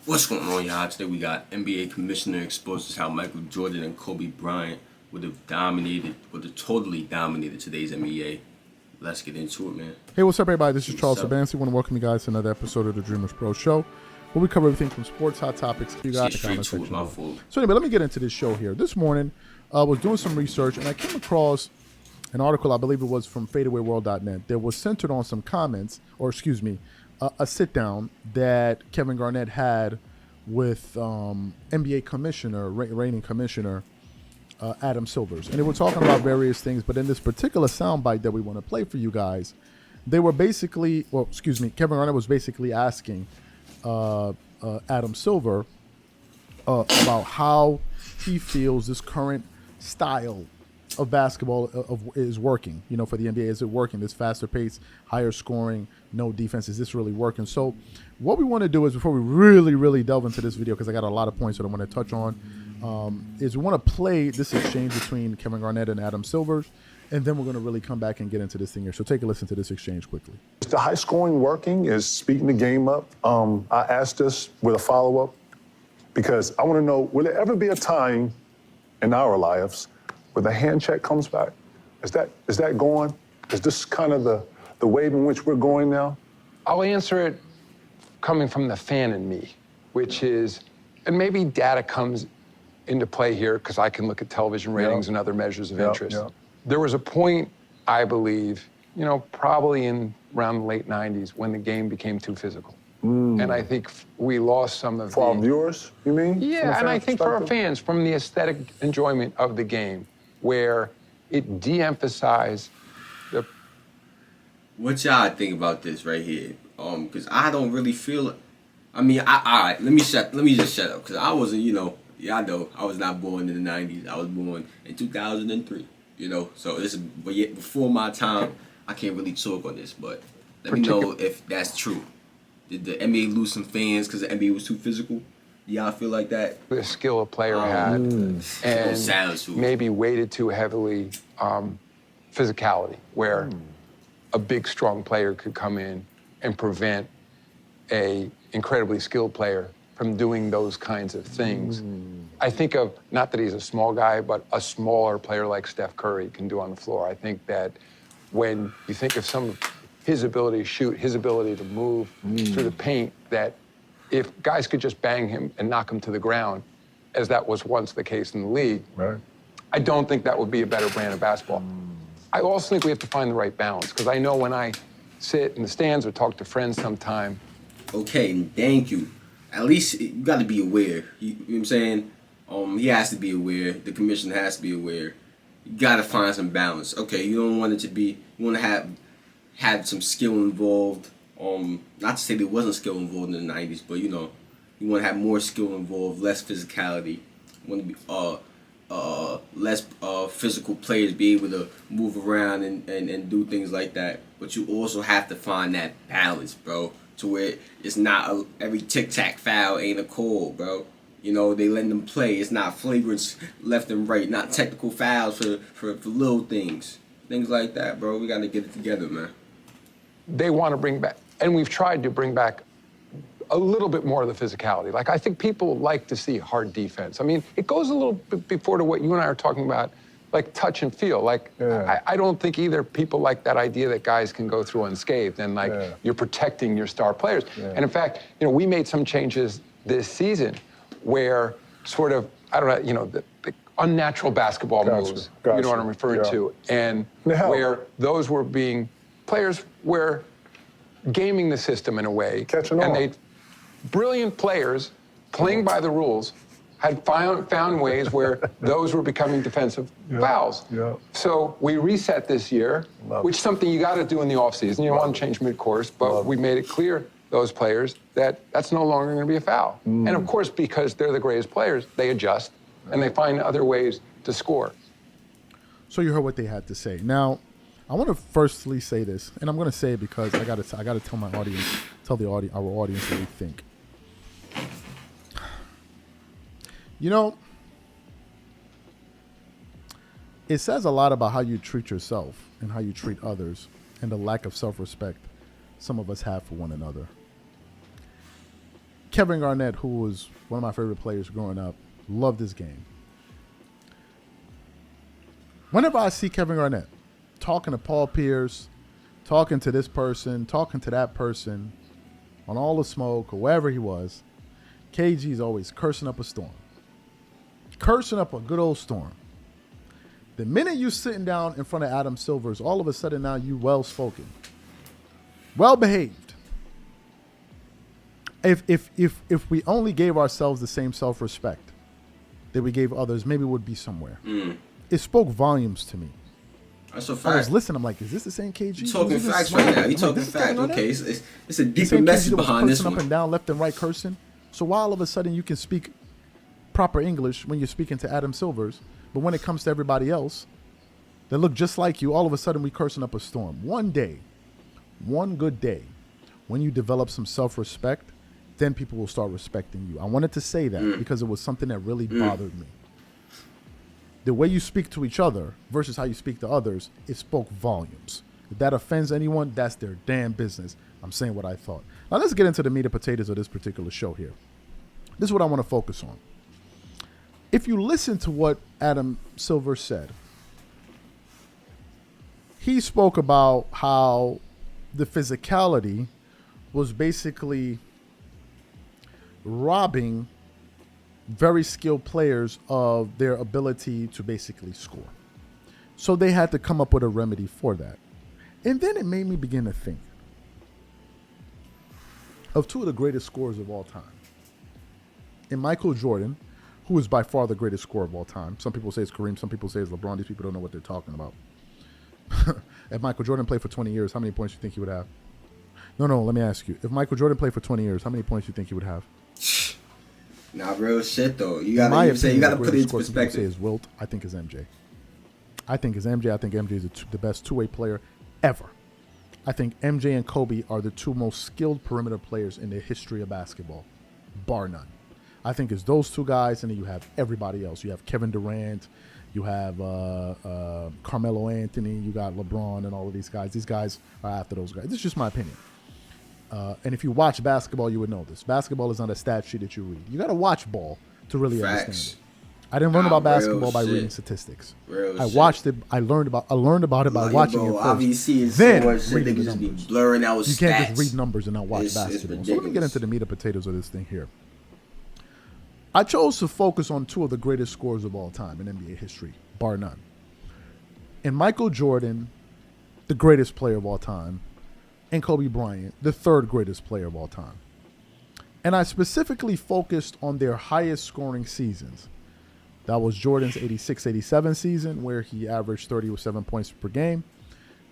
What's going on, y'all? Today we got NBA Commissioner exposes how Michael Jordan and Kobe Bryant would have totally dominated today's NBA. Let's get into it, man. Hey, what's up, everybody? This is Charles up? Sabansi. I want to welcome you guys to another episode of the Dreamers Pro Show, where we cover everything from sports, hot topics, you guys. Straight to it, my fault. So anyway, let me get into this show here. This morning, I was doing some research, and I came across an article, I believe it was from fadeawayworld.net, that was centered on some comments, or excuse me, a sit-down that Kevin Garnett had with NBA commissioner, reigning commissioner, Adam Silvers. And they were talking about various things, but in this particular soundbite that we want to play for you guys, they were basically, Kevin Garnett was basically asking Adam Silver about how he feels this current style of basketball is working, for the NBA. Is it working? This faster pace, higher scoring, no defense. Is this really working? So what we want to do is, before we really delve into this video, because I got a lot of points that I want to touch on, is we want to play this exchange between Kevin Garnett and Adam Silvers, and then we're going to really come back and get into this thing here. So take a listen to this exchange quickly. Is the high scoring working? Is speeding the game up? I asked this with a follow-up because I want to know, will there ever be a time in our lives where the hand check comes back? Is that going? Is this kind of the wave in which we're going now? I'll answer it coming from the fan in me, which is, and maybe data comes into play here because I can look at television ratings and other measures of interest. There was a point, I believe, probably in around the late 90s when the game became too physical. And I think we lost some of For our viewers, you mean? Yeah, and I think for our fans, from the aesthetic enjoyment of the game, where it de-emphasized the... What y'all think about this right here? Because I don't really feel it. I mean, all right, let me just shut up, because I wasn't, y'all know, I was not born in the 90s. I was born in 2003, so this is before my time. I can't really talk on this, but let me know if that's true. Did the NBA lose some fans because the NBA was too physical? Y'all feel like that? The skill a player had, and maybe weighted too heavily physicality, where a big, strong player could come in and prevent a incredibly skilled player from doing those kinds of things. I think of, not that he's a small guy, but a smaller player like Steph Curry can do on the floor. I think that when you think of some of his ability to shoot, his ability to move through the paint, that if guys could just bang him and knock him to the ground, as that was once the case in the league, I don't think that would be a better brand of basketball. I also think we have to find the right balance, because I know when I sit in the stands or talk to friends sometime. Okay, thank you. At least you got to be aware. You know what I'm saying? He has to be aware. The commission has to be aware. You got to find some balance. Okay, you don't want it to be, you want to have some skill involved. Not to say there wasn't skill involved in the 90s, but you want to have more skill involved, less physicality. You want to be less physical players be able to move around and do things like that. But you also have to find that balance, bro, to where it's not every tic-tac foul ain't a call, bro. They letting them play. It's not flagrants left and right, not technical fouls for little things like that, bro. We got to get it together, man. They want to bring back, and we've tried to bring back a little bit more of the physicality. Like, I think people like to see hard defense. I mean, it goes a little bit before to what you and I are talking about, like touch and feel. Like, I don't think either people like that idea that guys can go through unscathed and you're protecting your star players. And in fact, we made some changes this season where sort of, I don't know, the unnatural basketball moves, you know what I'm referring to, and where those were being, players were gaming the system in a way, and brilliant players playing by the rules had found ways where those were becoming defensive fouls. So we reset this year, which is something you got to do in the offseason. You don't want to change mid-course, but we made it clear, those players, that's no longer going to be a foul. And of course, because they're the greatest players, they adjust and they find other ways to score. So you heard what they had to say. Now, I want to firstly say this, and I'm going to say it because I got to tell my audience, our audience what we think. It says a lot about how you treat yourself and how you treat others and the lack of self-respect some of us have for one another. Kevin Garnett, who was one of my favorite players growing up, loved this game. Whenever I see Kevin Garnett talking to Paul Pierce, talking to this person, talking to that person, on All the Smoke or wherever he was, KG's always cursing up a storm. Cursing up a good old storm. The minute you sitting down in front of Adam Silver's, all of a sudden now you well-spoken, well-behaved. If we only gave ourselves the same self-respect that we gave others, maybe it would be somewhere. It spoke volumes to me. That's a fact. I was listening. I'm like, is this the same KG? You talking facts right now. You talking facts. Okay, it's a deeper message behind this one. Up and down, left and right, cursing. So why all of a sudden you can speak proper English when you're speaking to Adam Silvers, but when it comes to everybody else that look just like you, all of a sudden we cursing up a storm. One day, one good day, when you develop some self-respect, then people will start respecting you. I wanted to say that because it was something that really bothered me. The way you speak to each other versus how you speak to others, it spoke volumes. If that offends anyone, that's their damn business. I'm saying what I thought. Now let's get into the meat and potatoes of this particular show here. This is what I want to focus on. If you listen to what Adam Silver said, he spoke about how the physicality was basically robbing very skilled players of their ability to basically score. So they had to come up with a remedy for that. And then it made me begin to think of two of the greatest scorers of all time. And Michael Jordan, who is by far the greatest scorer of all time. Some people say it's Kareem, some people say it's LeBron. These people don't know what they're talking about. If Michael Jordan played for 20 years, how many points do you think he would have? No, let me ask you. If Michael Jordan played for 20 years, how many points do you think he would have? Nah, real shit though. You gotta put it into perspective. Say is Wilt. I think is MJ. I think MJ is the best two-way player ever. I think MJ and Kobe are the two most skilled perimeter players in the history of basketball, bar none. I think it's those two guys, and then you have everybody else. You have Kevin Durant, you have Carmelo Anthony, you got LeBron, and all of these guys. These guys are after those guys. This is just my opinion. And if you watch basketball, you would know this. Basketball is not a stat sheet that you read. You got to watch ball to really understand it. I didn't learn about basketball by reading statistics. I watched it. I learned about it by watching it first. Obviously, then so much shit reading they the just be numbers. blurring out You stats. can't just read numbers and not watch It's basketball. So let me get ridiculous. into the meat and potatoes of this thing here. I chose to focus on two of the greatest scorers of all time in NBA history, bar none. And Michael Jordan, the greatest player of all time, and Kobe Bryant, the third greatest player of all time. And I specifically focused on their highest scoring seasons. That was Jordan's 86-87 season, where he averaged 37 points per game,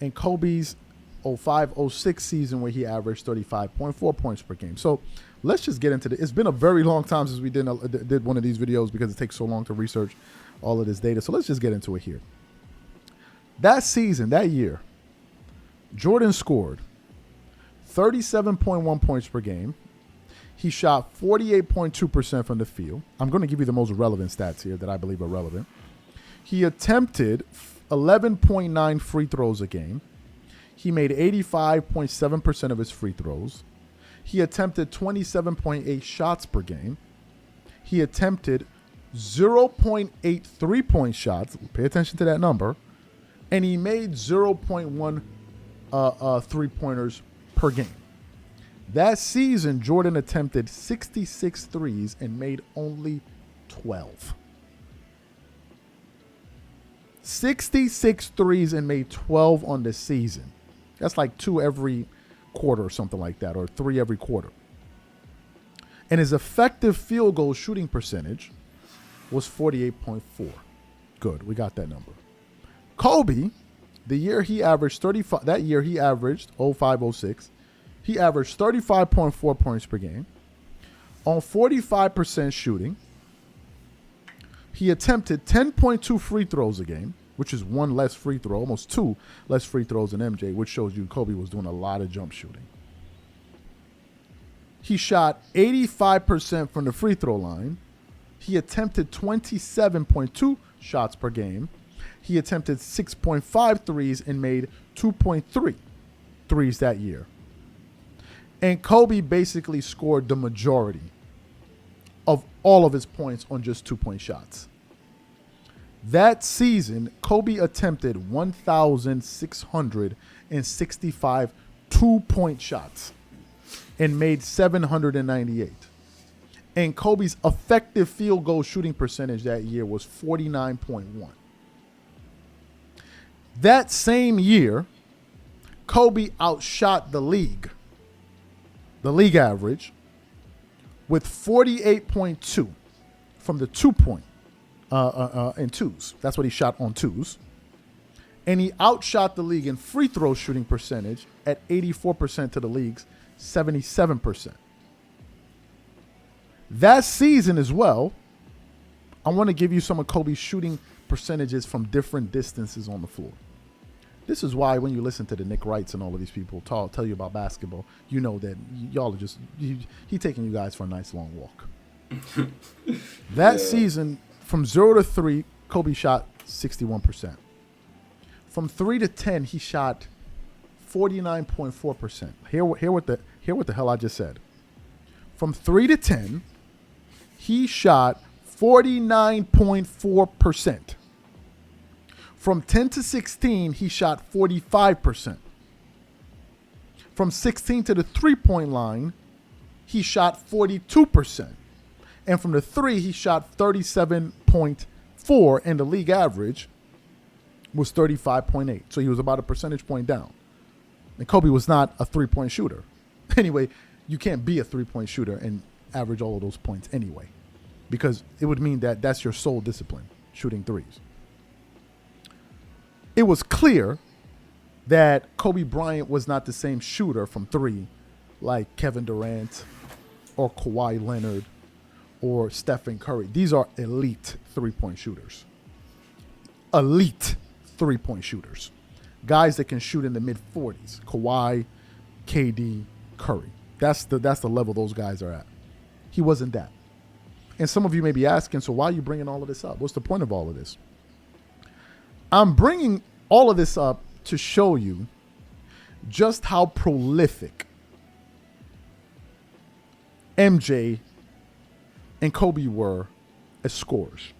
and Kobe's 05-06 season, where he averaged 35.4 points per game. So let's just get into it. It's been a very long time since we did one of these videos because it takes so long to research all of this data. So let's just get into it here. That season, that year, Jordan scored 37.1 points per game. He shot 48.2% from the field. I'm going to give you the most relevant stats here that I believe are relevant. He attempted 11.9 free throws a game. He made 85.7% of his free throws. He attempted 27.8 shots per game. He attempted 0.8 3-point shots. Pay attention to that number. And he made 0.1 3-pointers per game. That season, Jordan attempted 66 threes and made only 12. 66 threes and made 12 on the season. That's like 2 every quarter or something like that, or 3 every quarter. And his effective field goal shooting percentage was 48.4. Good, we got that number. Kobe, the year he averaged 35, that year he averaged 05-06, he averaged 35.4 points per game on 45% shooting. He attempted 10.2 free throws a game, which is 1 less free throw, almost 2 less free throws than MJ, which shows you Kobe was doing a lot of jump shooting. He shot 85% from the free throw line. He attempted 27.2 shots per game. He attempted 6.5 threes and made 2.3 threes that year. And Kobe basically scored the majority of all of his points on just 2-point shots. That season, Kobe attempted 1,665 2-point shots and made 798. And Kobe's effective field goal shooting percentage that year was 49.1. That same year, Kobe outshot the league average, with 48.2 from the 2-point in twos. That's what he shot on twos. And he outshot the league in free throw shooting percentage at 84% to the league's 77%. That season as well, I want to give you some of Kobe's shooting percentages from different distances on the floor. This is why when you listen to the Nick Wrights and all of these people tell you about basketball, you know that y'all are just, he taking you guys for a nice long walk. That season, from 0 to 3, Kobe shot 61%. From 3 to 10, he shot 49.4%. Hear what the hell I just said. From 3 to 10, he shot 49.4%. From 10 to 16, he shot 45%. From 16 to the three-point line, he shot 42%. And from the three, he shot 37.4, and the league average was 35.8. So he was about a percentage point down. And Kobe was not a three-point shooter. Anyway, you can't be a three-point shooter and average all of those points anyway, because it would mean that that's your sole discipline, shooting threes. It was clear that Kobe Bryant was not the same shooter from three like Kevin Durant or Kawhi Leonard or Stephen Curry. These are elite three-point shooters. Elite three-point shooters. Guys that can shoot in the mid-40s. Kawhi, KD, Curry. That's the level those guys are at. He wasn't that. And some of you may be asking, so why are you bringing all of this up? What's the point of all of this? I'm bringing all of this up to show you just how prolific MJ and Kobe were as scorers.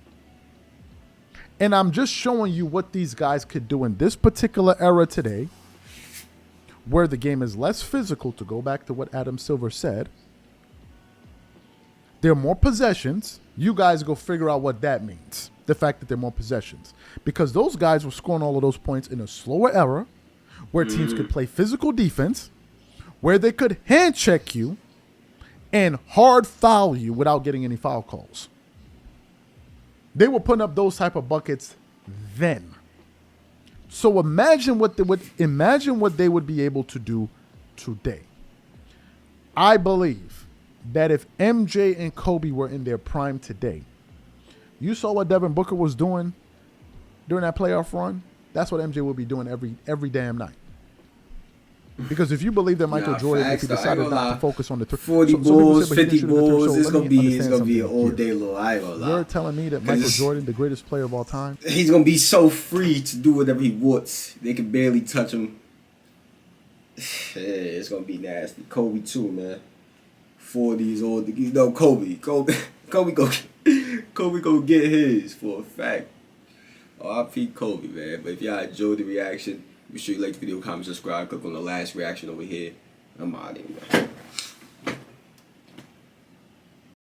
And I'm just showing you what these guys could do in this particular era today, where the game is less physical, to go back to what Adam Silver said. There are more possessions. You guys go figure out what that means. The fact that there are more possessions. Because those guys were scoring all of those points in a slower era, where teams could play physical defense, where they could hand check you and hard foul you without getting any foul calls. They were putting up those type of buckets then. So imagine what they would be able to do today. I believe that if MJ and Kobe were in their prime today, you saw what Devin Booker was doing during that playoff run. That's what MJ will be doing every damn night. Because if you believe that Michael Jordan, if he decided not to focus on the 40 balls, 50 balls, it's gonna be an all day low. I ain't gonna lie. You're telling me that Michael Jordan, the greatest player of all time, he's gonna be so free to do whatever he wants. They can barely touch him. Yeah, it's gonna be nasty. Kobe too, man. 40s all, you know, Kobe go get his for a fact. R.I.P. Kobe, man. But if y'all enjoyed the reaction, be sure you like the video, comment, subscribe, click on the last reaction over here. I'm out of here, man.